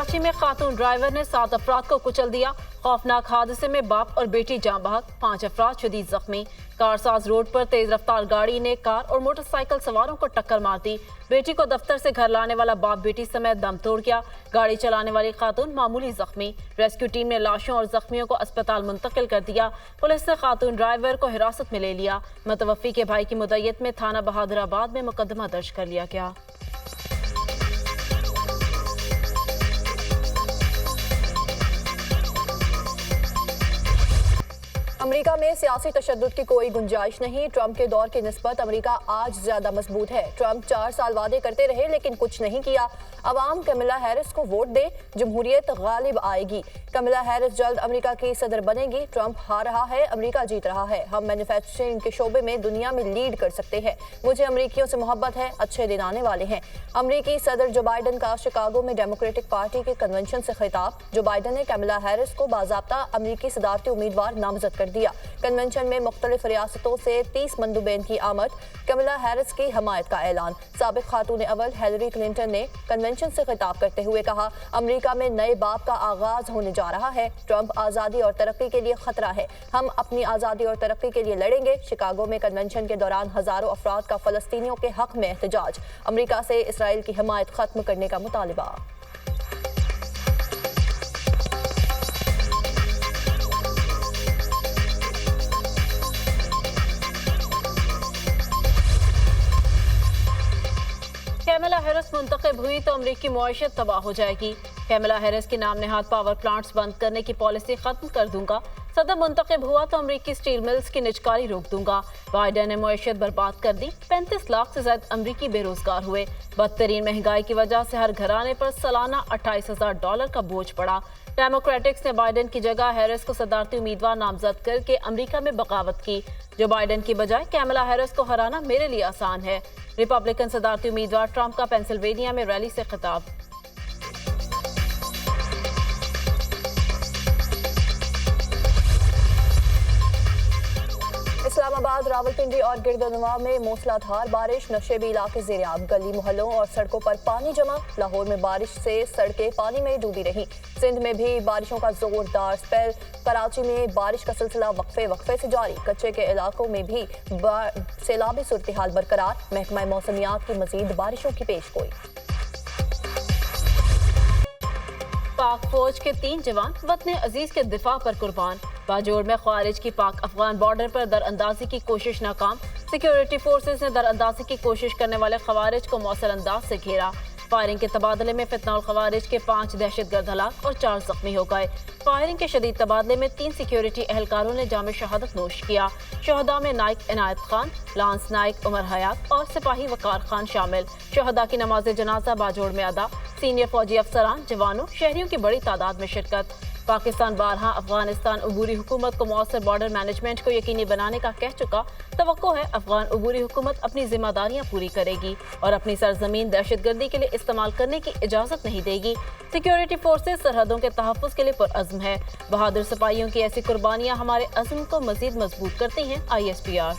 कराची में खातून ड्राइवर ने 7 अफराद को कुचल दिया। खौफनाक हादसे में बाप और बेटी जाँ बहक, 5 अफराद शदीद जख्मी। कारसाज रोड पर तेज रफ्तार गाड़ी ने कार और मोटरसाइकिल सवारों को टक्कर मार दी। बेटी को दफ्तर से घर लाने वाला बाप बेटी समेत दम तोड़ गया। गाड़ी चलाने वाली खातून मामूली जख्मी। रेस्क्यू टीम ने लाशों और जख्मियों को अस्पताल मुंतकिल कर दिया। पुलिस ने खातून ड्राइवर को हिरासत में ले लिया। मुतवफ़ी के भाई की मुद्दत में थाना बहादुराबाद में मुकदमा दर्ज कर लिया गया। अमेरिका में सियासी तशद्दुद की कोई गुंजाइश नहीं। ट्रंप के दौर की निस्बत अमेरिका आज ज्यादा मजबूत है। ट्रंप 4 साल वादे करते रहे लेकिन कुछ नहीं किया। अवाम कमला हैरिस को वोट दे, जमहूरियत गालिब आएगी। कमला हैरिस जल्द अमेरिका की सदर बनेगी। ट्रंप हार रहा है, अमेरिका जीत रहा है। हम मैन्युफैक्चरिंग के शोबे में दुनिया में लीड कर सकते हैं। मुझे अमेरिकियों से मोहब्बत है, अच्छे दिन आने वाले हैं। अमेरिकी सदर जो बाइडन का शिकागो में डेमोक्रेटिक पार्टी के कन्वेंशन से खिताब। जो बाइडन ने कमला हैरिस को बाज़ाब्ता अमेरिकी सदारती उम्मीदवार नामजद कर दिया। कन्वेंशन में मुख्तलिफ रियासतों से 30 मंदुबैन की आमद। कमला हैरिस की हमायत का ऐलान। साबिक खातून अव्वल हिलरी क्लिंटन ने कन्वेंशन से खिताब करते हुए कहा, अमेरिका में नए बाब का आगाज होने जा रहा है। ट्रंप आज़ादी और तरक्की के लिए खतरा है। हम अपनी आज़ादी और तरक्की के लिए लड़ेंगे। शिकागो में कन्वेंशन के दौरान हजारों अफराद का फलस्तीनियों के हक में एहतजाज। अमेरिका से इसराइल की हिमायत खत्म करने का मुतालिबा। कैमला हैरिस मुंतखब हुई तो अमरीकी मुआशत तबाह हो जाएगी। कैमला हैरिस के नाम नेहाद पावर प्लांट्स बंद करने की पॉलिसी खत्म कर दूंगा। सदर मुंतखब हुआ तो अमरीकी स्टील मिल्स की निजकारी रोक दूंगा। बाइडन ने मुआशत बर्बाद कर दी। 35 लाख से ज्यादा अमरीकी बेरोजगार हुए। बदतरीन महंगाई की वजह से हर घराने पर सालाना $28,000 का बोझ पड़ा। डेमोक्रेटिक्स ने बाइडन की जगह हैरिस को सदारती उम्मीदवार नामजद करके अमेरिका में बगावत की। जो बाइडन की बजाय कैमला हैरिस को हराना मेरे लिए आसान है। रिपब्लिकन सदारती उम्मीदवार ट्रंप का पेंसिल्वेनिया में रैली से खिताब। इस्लामाबाद, रावलपिंडी और गिरदनवा में मूसलाधार बारिश। नशेबी इलाके ज़ेरियाब। गली मोहल्लों और सड़कों पर पानी जमा। लाहौर में बारिश से सड़कें पानी में डूबी रहीं। सिंध में भी बारिशों का जोरदार स्पेल। कराची में बारिश का सिलसिला वक्फे से जारी। कच्चे के इलाकों में भी सैलाबी सूरत हाल बरकरार। महकमा मौसमियात की मजीद बारिशों की पेशगोई। पाक फौज के 3 जवान वतन अजीज के दिफा पर कुर्बान। बाजोड़ में ख्वारिज की पाक अफगान बॉर्डर पर दरअंदाजी की कोशिश नाकाम। सिक्योरिटी फोर्सेज ने दरअंदाजी की कोशिश करने वाले ख्वारिज को मौसल अंदाज से घेरा। फायरिंग के तबादले में फितनाउल ख्वारिज के 5 दहशतगर्द हलाक और 4 जख्मी हो गए। फायरिंग के शदीद तबादले में 3 सिक्योरिटी एहलकारों ने जाम शहादत नोश किया। शहदा में नाइक इनायत खान, लांस नाइक उमर हयात और सिपाही वकार खान शामिल। शहदा की नमाज जनाजा बाजोड़ में अदा। सीनियर फौजी अफसरान, जवानों, शहरियों की बड़ी तादाद में शिरकत। पाकिस्तान बारहा अफगानिस्तान उबूरी हुकूमत को मौसर बॉर्डर मैनेजमेंट को यकीनी बनाने का कह चुका। तवक्को है अफगान उबूरी हुकूमत अपनी जिम्मेदारियां पूरी करेगी और अपनी सरजमीन दहशतगर्दी के लिए इस्तेमाल करने की इजाजत नहीं देगी। सिक्योरिटी फोर्सेज सरहदों के तहफ़्फ़ुज़ के लिए पुरअज़्म है। बहादुर सिपाहियों की ऐसी कुर्बानियां हमारे अज़्म को मज़ीद मजबूत करती हैं। ISPR।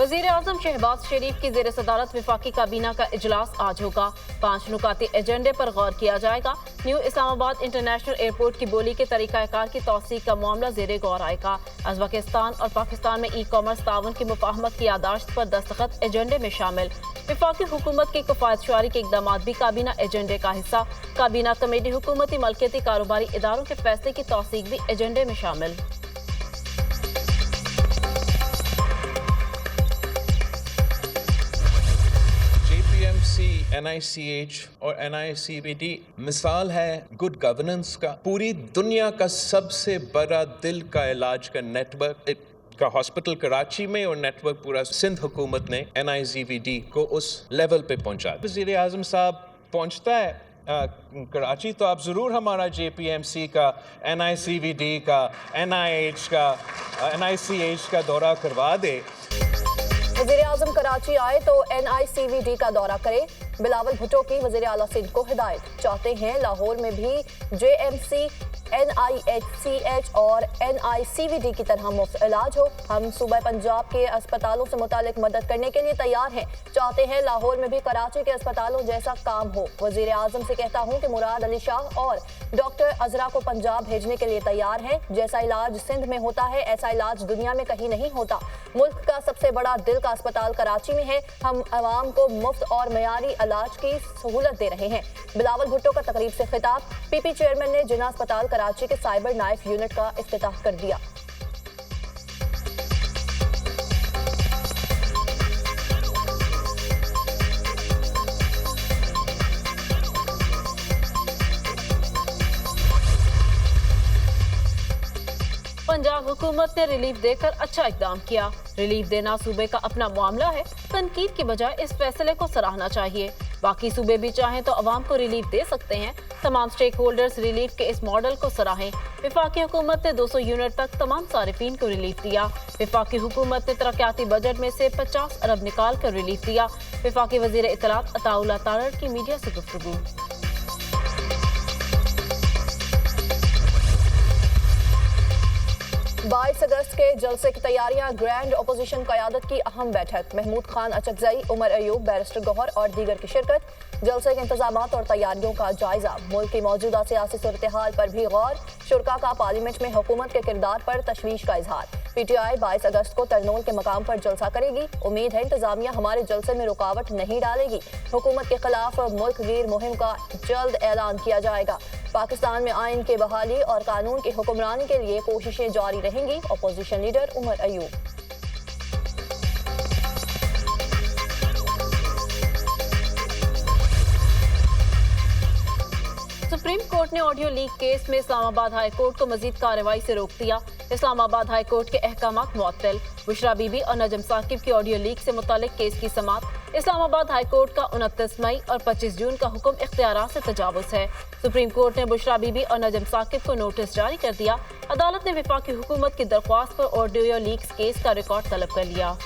वज़ीर आज़म शहबाज शरीफ की ज़ेर सदारत वफाकी काबीना का इजलास आज होगा। 5 नुकाती एजेंडे पर गौर किया जाएगा। न्यू इस्लामाबाद इंटरनेशनल एयरपोर्ट की बोली के तरीक़ाकार की तौसीक़ का मामला ज़ेर गौर आएगा। उज़्बेकिस्तान और पाकिस्तान में ई-कॉमर्स ताउन की मुफ़ाहमत की यादाश्त पर दस्तखत एजेंडे में शामिल। वफाकी हुकूमत की किफ़ायतशुआरी के इक़दाम भी काबीना एजेंडे का हिस्सा। काबीना कमेटी हुकूमती मलकियती कारोबारी इदारों के फैसले की तौसीक़ भी एजेंडे में शामिल। NICH और NICBD मिसाल है गुड गवर्नेंस का। पूरी दुनिया का सबसे बड़ा दिल का इलाज का नेटवर्क का हॉस्पिटल कराची में और नेटवर्क पूरा सिंध हुकूमत ने NICBD को उस लेवल पे पहुंचा। वज़ीर आज़म साहब पहुंचता है कराची तो आप ज़रूर हमारा JPMC का, NICBD का, NIH का, NICH का दौरा करवा दे। वज़ीर आज़म कराची आए तो NICBD का दौरा करे। बिलावल भुट्टो की वज़ीर आला सिंध को हिदायत, चाहते हैं लाहौर में भी JMC, NIHCH और NICVD की तरह मुफ्त इलाज हो। हम सूबा पंजाब के अस्पतालों से मुतालिक मदद करने के लिए तैयार हैं, चाहते हैं लाहौर में भी कराची के अस्पतालों जैसा काम हो। वज़ीर आज़म से कहता हूं कि मुराद अली शाह और डॉक्टर अजरा को पंजाब भेजने के लिए तैयार हैं। जैसा इलाज सिंध में होता है ऐसा इलाज दुनिया में कहीं नहीं होता। मुल्क का सबसे बड़ा दिल का अस्पताल कराची में है। हम अवाम को मुफ्त और मयारी इलाज की सहूलत दे रहे हैं। बिलावल भुट्टो का तकरीब से खिताब। PP चेयरमैन ने जिना अस्पताल कराची के साइबर नाइफ यूनिट का इफ्तिताह कर दिया। पंजाब हुकूमत ने रिलीफ देकर अच्छा इकदाम किया। रिलीफ देना सूबे का अपना मामला है, तनकीद की बजाय इस फैसले को सराहना चाहिए। बाकी सूबे भी चाहें तो अवाम को रिलीफ दे सकते हैं। तमाम स्टेक होल्डर्स रिलीफ के इस मॉडल को सराहें। वफाकी हुकूमत ने 200 यूनिट तक तमाम सारिफीन को रिलीफ दिया। वफाकी हुकूमत ने तरक्याती बजट में से 50 अरब निकाल कर रिलीफ दिया। वफाकी वजीर इत्तलात अताउल्लाह तारड़ की मीडिया से गुफ्तगू। 22 अगस्त के जलसे की तैयारियां, ग्रैंड अपोजिशन क़यादत की अहम बैठक। महमूद खान अचकजई, उमर अयूब, बैरिस्टर गौहर और दीगर की शिरकत। जलसे के इंतजामात और तैयारियों का जायजा। मुल्क की मौजूदा सियासी सूरत-ए-हाल पर भी गौर। शुरा का पार्लियामेंट में हुकूमत के किरदार पर तशवीश का इजहार। PTI 22 अगस्त को तरनोल के मकाम पर जलसा करेगी। उम्मीद है इंतजामिया हमारे जलसे में रुकावट नहीं डालेगी। हुकूमत के खिलाफ मुल्क गिर मुहिम का जल्द ऐलान किया जाएगा। पाकिस्तान में आइन के बहाली और कानून की हुक्मरानी के लिए कोशिशें जारी रहेंगी। Opposition leader Umar Ayub. Supreme court ने ऑडियो लीक केस में इस्लामाबाद हाई कोर्ट को मजीद कार्रवाई से रोक दिया। इस्लामाबाद हाई कोर्ट के अहकामात मुअत्तल। बुशरा बीबी और नजम साकिब की ऑडियो लीक से मुतालिक केस की समाअत। इस्लामाबाद हाई कोर्ट का 29 मई और 25 जून का हुक्म इख्तियारात से तजावुज़ है। सुप्रीम कोर्ट ने बुशरा बीबी और नजम साकिब को नोटिस जारी कर दिया। अदालत ने वफाकी हुकूमत की दरख्वास्त पर ऑडियो लीक्स केस का रिकॉर्ड तलब कर लिया।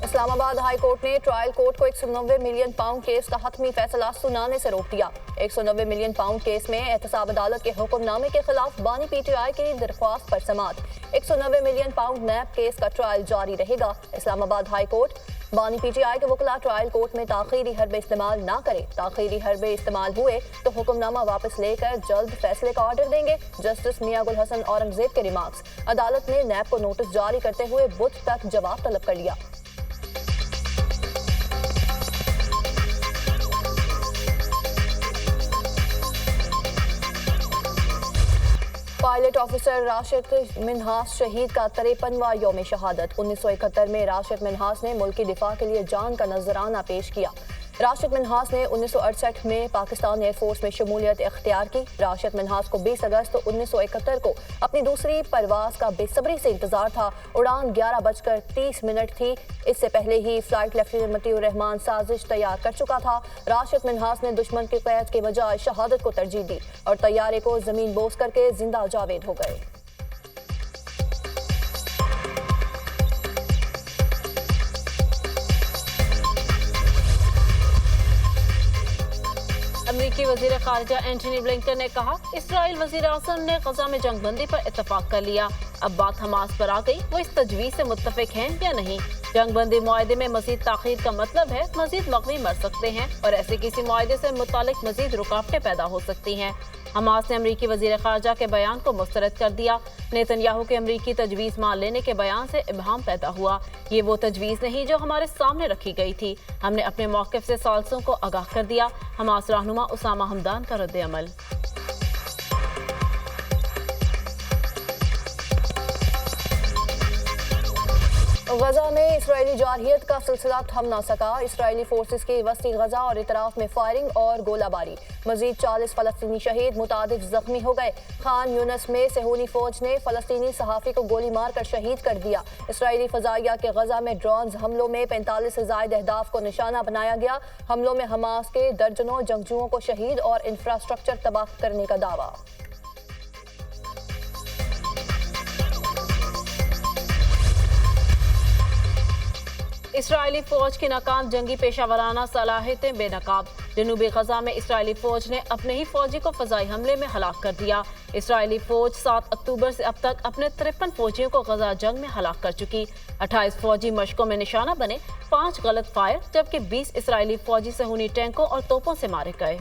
इस्लामाबाद हाई कोर्ट ने ट्रायल कोर्ट को 190 मिलियन पाउंड केस का हतमी फैसला सुनाने से रोक दिया। 190 मिलियन पाउंड केस में एहतसाब अदालत के हुक्मनामे के खिलाफ बानी PTI की दरख्वास्त पर समाअत। 190 मिलियन पाउंड नैब केस का ट्रायल जारी रहेगा। इस्लामाबाद हाई कोर्ट बानी PTI के वकला ट्रायल कोर्ट में ताखीरी हरबे इस्तेमाल ना करे। ताखीरी हरबे इस्तेमाल हुए तो हुक्मनामा वापस लेकर जल्द फैसले का ऑर्डर देंगे। जस्टिस मियां गुल हसन औरंगजेब के रिमार्क्स। अदालत ने नैब को नोटिस जारी करते हुए बुध तक जवाब तलब कर लिया। पायलट ऑफिसर राशिद मिन्हास शहीद का 53वां यौम शहादत। 1971 में राशिद मिन्हास ने मुल्क की दिफा के लिए जान का नजराना पेश किया। राशिद मिन्हास ने 1968 में पाकिस्तान एयरफोर्स में शमूलियत इख्तियार की। राशिद मिन्हास को 20 अगस्त 1971 को अपनी दूसरी परवाज का बेसब्री से इंतजार था। उड़ान 11:30 थी। इससे पहले ही फ्लाइट लेफ्टिनेंट मतीउर रहमान साजिश तैयार कर चुका था। राशिद मिन्हास ने दुश्मन की कैद के बजाय शहादत को तरजीह दी और तैयारे को जमीन बोस करके जिंदा जावेद हो गए। अमरीकी वजीर खारजा एंटनी ब्लिंकन ने कहा, इसराइल वजीर आज़म ने गजा में जंगबंदी पर इत्तफाक कर लिया। अब बात हमास पर आ गई, वो इस तजवीज़ से मुत्तफिक हैं या नहीं। जंगबंदी मुआहदे में मजीद ताखीर का मतलब है मजीद मग़वी मर सकते हैं और ऐसे किसी मुआहदे से मुतालिक मजीद रुकावटें पैदा हो सकती हैं। हमास ने अमरीकी वजीर खारजा के बयान को मुस्तरद कर दिया। नेतन्याहू के अमरीकी तजवीज़ मान लेने के बयान से इबहाम पैदा हुआ। ये वो तजवीज़ नहीं जो हमारे सामने रखी गई थी। हमने अपने मौक़िफ़ से साल्सों को आगाह कर दिया। हमास रहनुमा उसामा हमदान का रद्द अमल। गजा में इसराइली जारहियत का सिलसिला थम ना सका। इसराइली फोर्सेस की वस्ती गजा और इतराफ में फायरिंग और गोलाबारी। मजीद 40 फलस्तीनी शहीद, मुतादिद जख्मी हो गए। खान यूनस में सेहूनी फौज ने फलस्तीनी सहाफ़ी को गोली मार कर शहीद कर दिया। इसराइली फजाइया के गजा में ड्रोन हमलों में 45 से ज़ायद अहदाफ को निशाना बनाया गया। हमलों में हमास के दर्जनों जंगजुओं को शहीद और इंफ्रास्ट्रक्चर तबाह करने का दावा। इसराइली फौज की नाकाम जंगी पेशावराना सलाहियतें बेनकाब। जनूबी गजा में इसराइली फौज ने अपने ही फौजी को फजाई हमले में हलाक कर दिया। इसराइली फौज 7 अक्टूबर से अब तक अपने 53 फौजियों को गजा जंग में हलाक कर चुकी। 28 फौजी मशकों में निशाना बने, 5 गलत फायर, जबकि 20 इसराइली फौजी सहूनी टैंकों और तोपों से मारे गए।